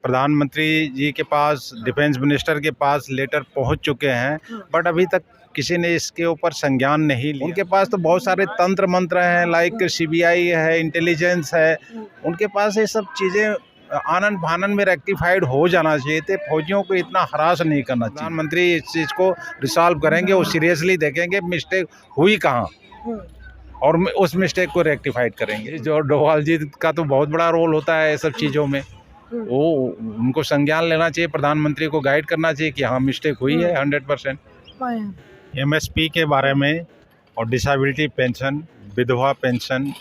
प्रधानमंत्री जी के पास, defence minister के पास लेटर पहुंच चुके हैं, बट अभी तक किसी ने इसके ऊपर संज्ञान नहीं लिया। उनके पास तो बहुत सारे तंत्र मंत्र हैं, लाइक सीबीआई है, इंटेलिजेंस है, उनके पास ये सब चीज़ें आनन फानन में रेक्टिफाइड हो जाना चाहिए थे। फौजियों को इतना हरास नहीं करना चाहिए। प्रधानमंत्री इस चीज़ को रिसॉल्व करेंगे और सीरियसली देखेंगे मिस्टेक हुई कहाँ और उस मिस्टेक को रेक्टिफाइड करेंगे। जो डोभाल जी का तो बहुत बड़ा रोल होता है ये सब चीज़ों में, वो उनको संज्ञान लेना चाहिए, प्रधानमंत्री को गाइड करना चाहिए कि हाँ मिस्टेक हुई है 100%। एमएसपी के बारे में और डिसेबिलिटी पेंशन, विधवा पेंशन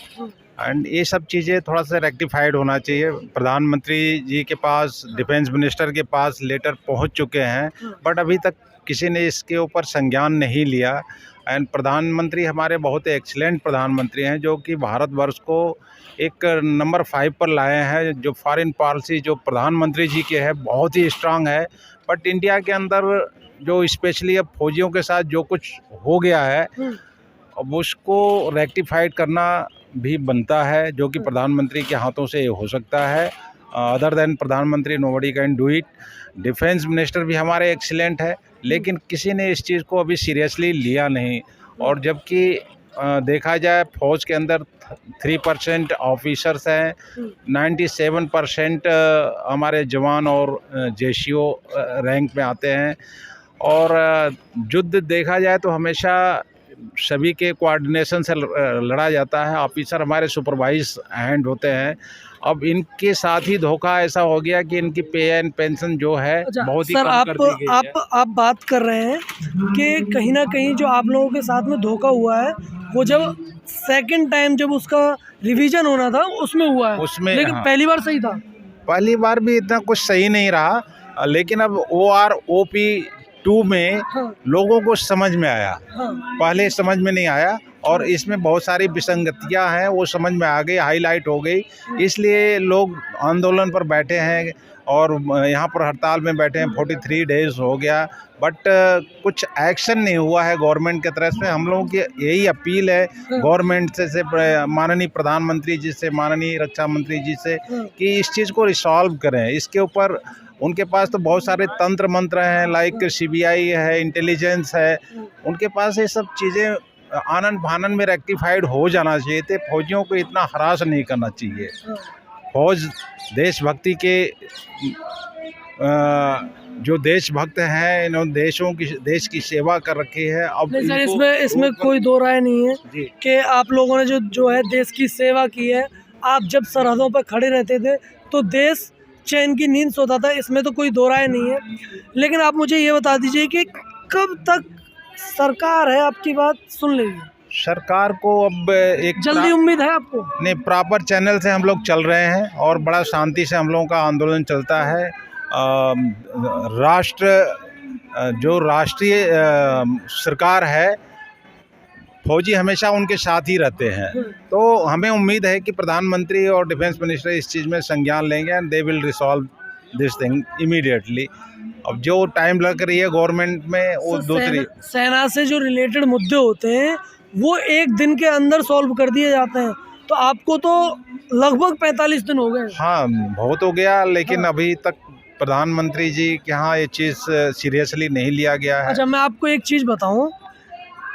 एंड ये सब चीज़ें थोड़ा सा रेक्टिफाइड होना चाहिए। प्रधानमंत्री जी के पास, डिफेंस मिनिस्टर के पास लेटर पहुंच चुके हैं, बट अभी तक किसी ने इसके ऊपर संज्ञान नहीं लिया। एंड प्रधानमंत्री हमारे बहुत एक्सीलेंट प्रधानमंत्री हैं जो कि भारतवर्ष को एक नंबर 5 पर लाए हैं। जो फॉरेन पॉलिसी जो प्रधानमंत्री जी के है बहुत ही स्ट्रांग है, बट इंडिया के अंदर जो स्पेशली अब फौजियों के साथ जो कुछ हो गया है अब उसको रेक्टिफाइड करना भी बनता है, जो कि प्रधानमंत्री के हाथों से हो सकता है। अदर देन प्रधानमंत्री nobody can do it. Defence minister भी हमारे एक्सीलेंट है, लेकिन किसी ने इस चीज़ को अभी सीरियसली लिया नहीं। और जबकि देखा जाए फौज के अंदर 3% ऑफिसर्स हैं, 97% हमारे जवान और जेसीओ रैंक में आते हैं। और युद्ध देखा जाए तो हमेशा सभी के कोऑर्डिनेशन से लड़ा जाता है। ऑफिसर हमारे सुपरवाइज हैंड होते हैं। अब इनके साथ ही धोखा ऐसा हो गया कि इनकी पे एंड पेंशन जो है बहुत ही सर, कम कर दी गई है। आप बात कर रहे हैं कि कहीं ना कहीं जो आप लोगों के साथ में धोखा हुआ है वो जब सेकंड टाइम जब उसका रिवीजन होना था उसमें हुआ है, उसमें लेकिन हाँ, पहली बार सही था। पहली बार भी इतना कुछ सही नहीं रहा, लेकिन अब OROP 2 में लोगों को समझ में आया, पहले समझ में नहीं आया और इसमें बहुत सारी विसंगतियां हैं, वो समझ में आ गई, हाईलाइट हो गई, इसलिए लोग आंदोलन पर बैठे हैं और यहाँ पर हड़ताल में बैठे हैं। 43 डेज हो गया, बट कुछ एक्शन नहीं हुआ है गवर्नमेंट की तरफ से। हम लोगों की यही अपील है गवर्नमेंट से माननीय प्रधानमंत्री जी से, माननीय रक्षा मंत्री जी से, कि इस चीज़ को रिसॉल्व करें। इसके ऊपर उनके पास तो बहुत सारे तंत्र मंत्र हैं, लाइक सीबीआई है, इंटेलिजेंस है, उनके पास ये सब चीज़ें आनन फानन में रेक्टिफाइड हो जाना चाहिए थे। फौजियों को इतना हरास नहीं करना चाहिए। फौज देशभक्ति के जो देशभक्त हैं, इन्होंने देश की सेवा कर रखी है। अब सर, इसमें कोई दो राय नहीं है कि आप लोगों ने जो है देश की सेवा की है। आप जब सरहदों पर खड़े रहते थे तो देश चैन की नींद सोता था, इसमें तो कोई दो राय नहीं है। लेकिन आप मुझे ये बता दीजिए कि कब तक सरकार है आपकी बात सुन लेगी? सरकार को अब एक जल्दी उम्मीद है आपको? नहीं, प्रॉपर चैनल से हम लोग चल रहे हैं और बड़ा शांति से हम लोगों का आंदोलन चलता है। जो राष्ट्रीय सरकार है, फौजी हमेशा उनके साथ ही रहते हैं, तो हमें उम्मीद है कि प्रधानमंत्री और डिफेंस मिनिस्टर इस चीज़ में संज्ञान लेंगे and they will resolve this thing immediately. अब जो टाइम लग रही है गवर्नमेंट में वो दूसरी सेना से जो रिलेटेड मुद्दे होते हैं वो एक दिन के अंदर सॉल्व कर दिए जाते हैं, तो आपको तो लगभग 45 दिन हो गए। हाँ, बहुत हो गया, लेकिन अभी तक प्रधानमंत्री जी के यहाँ ये चीज़ सीरियसली नहीं लिया गया है। अच्छा, मैं आपको एक चीज़ बताऊँ,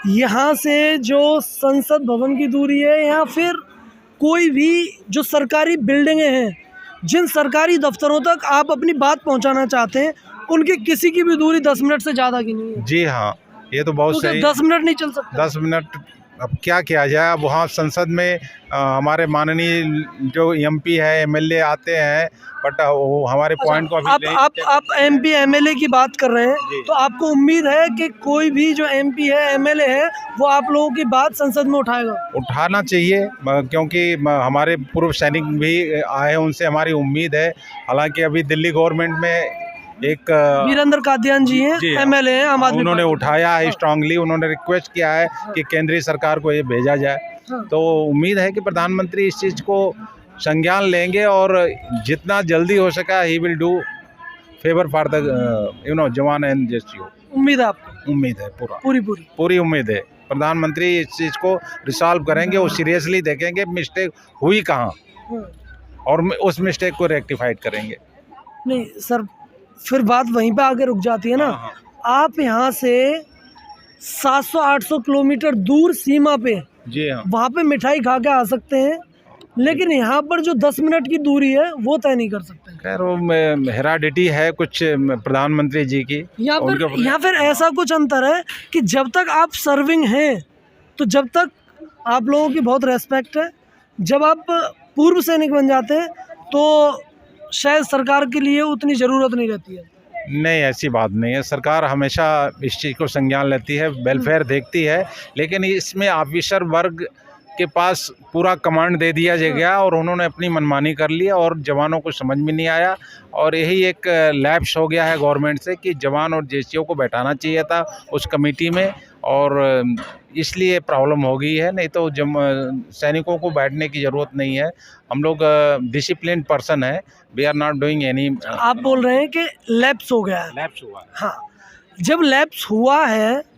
यहाँ से जो संसद भवन की दूरी है या फिर कोई भी जो सरकारी बिल्डिंगें हैं, जिन सरकारी दफ्तरों तक आप अपनी बात पहुँचाना चाहते हैं, उनकी किसी की भी दूरी 10 मिनट से ज़्यादा की नहीं है। जी हाँ, ये तो बहुत सही। 10 मिनट नहीं चल सकता? 10 मिनट अब क्या किया जाए। अब वहाँ संसद में हमारे माननीय जो MP है, MLA आते हैं, बट वो हमारे पॉइंट को अभी आप MP MLA की बात कर रहे हैं, तो आपको उम्मीद है कि कोई भी जो MP है, MLA है, वो आप लोगों की बात संसद में उठाएगा? उठाना चाहिए, क्योंकि हमारे पूर्व सैनिक भी आए हैं, उनसे हमारी उम्मीद है। हालांकि अभी दिल्ली गवर्नमेंट में एक वीरेंद्र कादियान जी हैं, MLA हैं, उन्होंने उठाया है स्ट्रांगली, उन्होंने रिक्वेस्ट किया है कि केंद्रीय सरकार को ये भेजा जाए। तो उम्मीद है कि प्रधानमंत्री इस चीज़ को संज्ञान लेंगे और जितना जल्दी हो सका he will do favour for the जवान एंड जेसीओ। उम्मीद है आपको? उम्मीद है, पूरी उम्मीद है। प्रधानमंत्री इस चीज़ को रिसॉल्व करेंगे और सीरियसली देखेंगे मिस्टेक हुई कहाँ और उस मिस्टेक को रेक्टिफाइड करेंगे। नहीं सर, फिर बात वहीं पे आके रुक जाती है ना। आप यहाँ से 700-800 किलोमीटर दूर सीमा पे, जी हाँ, वहाँ पे मिठाई खा के आ सकते हैं, लेकिन यहाँ पर जो 10 मिनट की दूरी है वो तय नहीं कर सकते। खैर वो हेराडिटी है कुछ प्रधानमंत्री जी की। या फिर ऐसा कुछ अंतर है कि जब तक आप सर्विंग हैं तो जब तक आप लोगों की बहुत रेस्पेक्ट है, जब आप पूर्व सैनिक बन जाते हैं तो शायद सरकार के लिए उतनी ज़रूरत नहीं रहती है। नहीं, ऐसी बात नहीं है। सरकार हमेशा इस चीज़ को संज्ञान लेती है, वेलफेयर देखती है, लेकिन इसमें ऑफिसर वर्ग के पास पूरा कमांड दे दिया गया और उन्होंने अपनी मनमानी कर ली और जवानों को समझ में नहीं आया। और यही एक लैप्स हो गया है गवर्नमेंट से कि जवान और जेसीओ को बैठाना चाहिए था उस कमेटी में, और इसलिए प्रॉब्लम हो गई है। नहीं तो सैनिकों को बैठने की ज़रूरत नहीं है। हम लोग डिसिप्लिन पर्सन है, we are not doing any. आप बोल रहे हैं कि लैप्स हो गया है। लैप्स हुआ है। हाँ, जब लैप्स हुआ है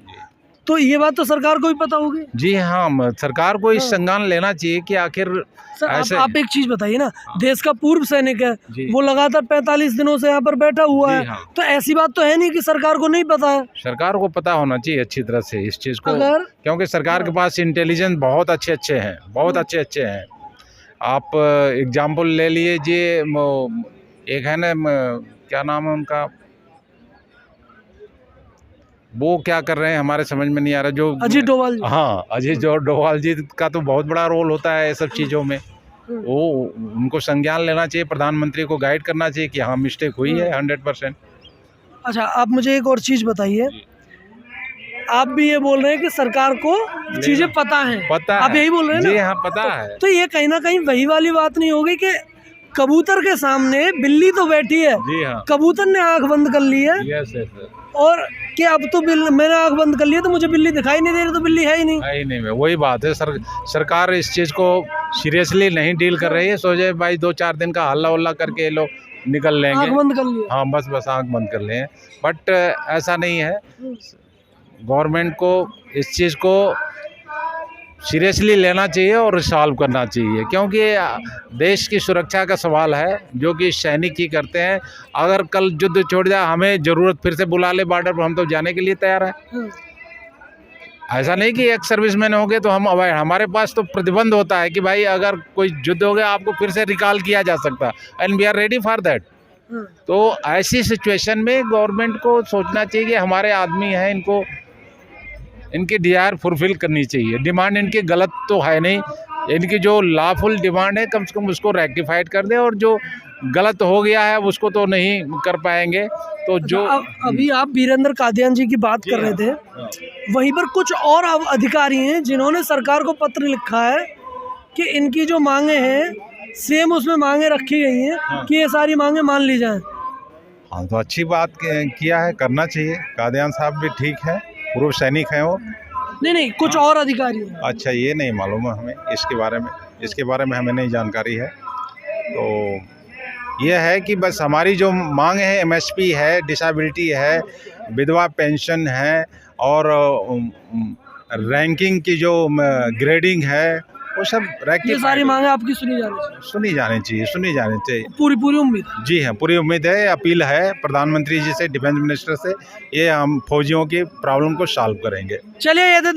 तो ये बात तो सरकार को भी पता होगी। जी हाँ, सरकार को इस संज्ञान लेना चाहिए कि आखिर सर ऐसे। आप एक चीज बताइए ना, देश का पूर्व सैनिक है, जी। वो लगातार 45 दिनों से यहाँ पर बैठा हुआ जी है, हाँ। तो ऐसी बात तो है नहीं कि सरकार को नहीं पता है। सरकार को पता होना चाहिए अच्छी तरह से इस चीज़ को, अगर क्योंकि सरकार के पास इंटेलिजेंस बहुत अच्छे हैं, बहुत अच्छे हैं। आप एग्जाम्पल ले लीजिए, एक है ना, क्या नाम है उनका, वो क्या कर रहे हैं हमारे समझ में नहीं आ रहा, जो अजीत डोभाल जी। हाँ, अजीत डोभाल जी का तो बहुत बड़ा रोल होता है सब चीज़ों में। वो उनको संज्ञान लेना चाहिए, प्रधानमंत्री को गाइड करना चाहिए कि हाँ मिस्टेक हुई है 100%। अच्छा, आप मुझे एक और चीज बताइए, आप भी ये बोल रहे हैं कि सरकार को चीजें पता है, आप यही बोल रहे हैं ना? जी हाँ, पता है। तो ये कहीं ना कहीं वही वाली बात नहीं होगी कि कबूतर के सामने बिल्ली तो बैठी है, जी हाँ, कबूतर ने आंख बंद कर ली है, यस सर, और कि अब तो मैंने आंख बंद कर ली है तो मुझे बिल्ली दिखाई नहीं दे रही, तो बिल्ली है ही नहीं। नहीं, वही बात है। सरकार इस चीज़ को सीरियसली नहीं डील कर रही है। सोचे भाई 2-4 दिन का हल्ला उल्ला करके ये लोग निकल लेंगे, आंख बंद कर लिया। हाँ बस आंख बंद कर लें, बट ऐसा नहीं है। गवर्नमेंट को इस चीज़ को सीरियसली लेना चाहिए और सॉल्व करना चाहिए, क्योंकि देश की सुरक्षा का सवाल है जो कि सैनिक ही करते हैं। अगर कल युद्ध छोड़ जाए, हमें ज़रूरत फिर से बुला ले बॉर्डर पर, हम तो जाने के लिए तैयार हैं। ऐसा नहीं कि एक सर्विसमैन हो गए तो हम अवॉइड, हमारे पास तो प्रतिबंध होता है कि भाई अगर कोई युद्ध हो गया आपको फिर से रिकॉल किया जा सकता है, and we are ready for that. तो ऐसी सिचुएशन में गवर्नमेंट को सोचना चाहिए कि हमारे आदमी हैं, इनकी डिज़ायर फुलफिल करनी चाहिए। डिमांड इनकी गलत तो है नहीं, इनकी जो लॉफुल डिमांड है कम से कम उसको रेक्टिफाइड कर दें, और जो गलत हो गया है उसको तो नहीं कर पाएंगे। तो जो अभी आप वीरेंद्र कादियान जी की बात कर रहे थे, वहीं पर कुछ और अधिकारी हैं जिन्होंने सरकार को पत्र लिखा है कि इनकी जो मांगे हैं सेम उसमें मांगे रखी गई हैं कि ये सारी मांगे मान ली जाएं। हाँ, तो अच्छी बात किया है, करना चाहिए। कादियान साहब भी ठीक है, पूर्व सैनिक हैं वो। नहीं, कुछ और अधिकारी हैं। अच्छा, ये नहीं मालूम है हमें, इसके बारे में हमें नहीं जानकारी है। तो ये है कि बस हमारी जो मांग है, एमएसपी है, डिसेबिलिटी है, विधवा पेंशन है, और रैंकिंग की जो ग्रेडिंग है, वो सब ये सारी मांगे आपकी सुनी जानी चाहिए। पूरी उम्मीद। जी हाँ, पूरी उम्मीद है, अपील है प्रधानमंत्री जी से, डिफेंस मिनिस्टर से, ये हम फौजियों की प्रॉब्लम को सॉल्व करेंगे। चलिए ये दे